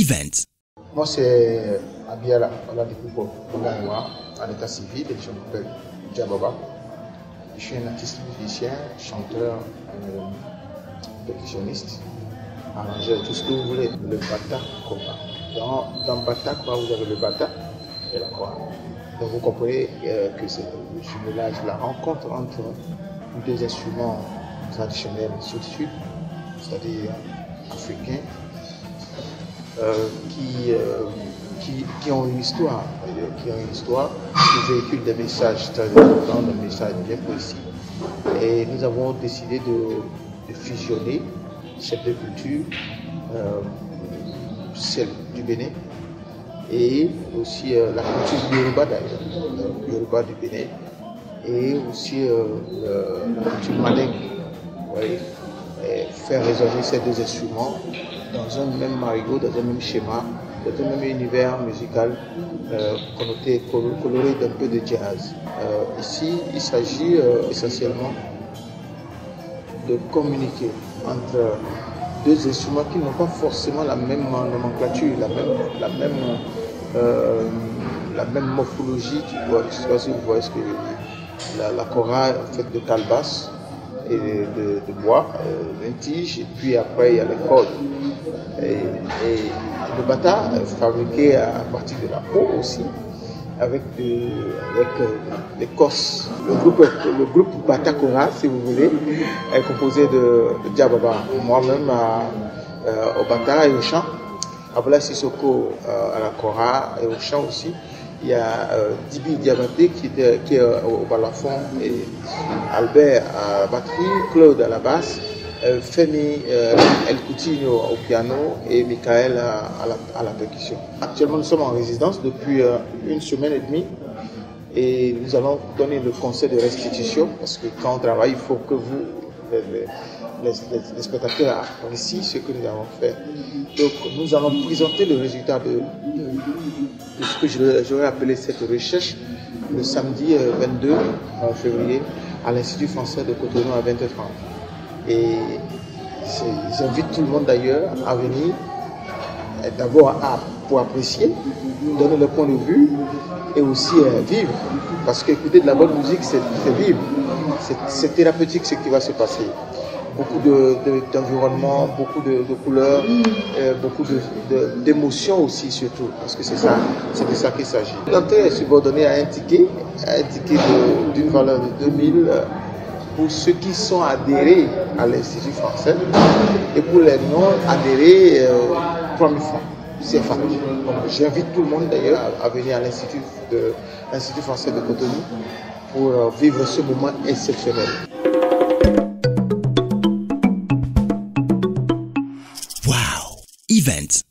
Event. Moi, c'est Abiala, Oladipo Ogawa, à l'état civil, et je m'appelle Djababa. Je suis un artiste musicien, chanteur, percussionniste, arrangeur, tout ce que vous voulez. Le bata kora. Dans bata kora, vous avez le bata et la kora. Donc vous comprenez que c'est le jumelage, la rencontre entre deux instruments traditionnels sud-sud, c'est-à-dire africains, qui ont une histoire, qui véhiculent des messages très importants, des messages bien précis. Et nous avons décidé de fusionner ces deux cultures, celle du Bénin et aussi la culture Yoruba d'ailleurs, Yoruba du Bénin, et aussi la culture Mandingue. Faire résonner ces deux instruments dans un même marigot, dans un même schéma, dans un même univers musical connoté, coloré d'un peu de jazz. Ici, il s'agit essentiellement de communiquer entre deux instruments qui n'ont pas forcément la même nomenclature, la même morphologie. Je ne sais pas si vous voyez ce que je veux dire. La kora est faite de calebasse et de bois, une tige, et puis après il y a les cordes. Et le bata est fabriqué à partir de la peau aussi, avec l'écorce. Le groupe Bata Kora, si vous voulez, est composé de Djababa, moi-même au bata et au chant, Abla Sissoko à la kora et au chant aussi. Il y a Dibi Diabaté qui est au balafon, et Albert à la batterie, Claude à la basse, Femi El Coutinho au piano et Michael à la percussion. Actuellement, nous sommes en résidence depuis une semaine et demie et nous allons donner le conseil de restitution parce que quand on travaille, il faut que vous, les spectateurs, apprécient ce que nous avons fait. Donc, nous allons présenter le résultat de ce que j'aurais appelé cette recherche le samedi 22 février à l'Institut français de Cotonou à 20h30. Et j'invite tout le monde d'ailleurs à venir, d'abord pour apprécier, donner le point de vue et aussi vivre. Parce qu'écouter de la bonne musique, c'est vivre. C'est thérapeutique ce qui va se passer. Beaucoup d'environnement, beaucoup de couleurs, beaucoup d'émotions aussi surtout, parce que c'est de ça qu'il s'agit. L'entrée est subordonnée à un ticket d'une valeur de 2000 pour ceux qui sont adhérés à l'Institut français et pour les non adhérés, 3000 francs. C'est fait. J'invite tout le monde d'ailleurs à venir à l'Institut français de Cotonou pour vivre ce moment exceptionnel. Wow! Event.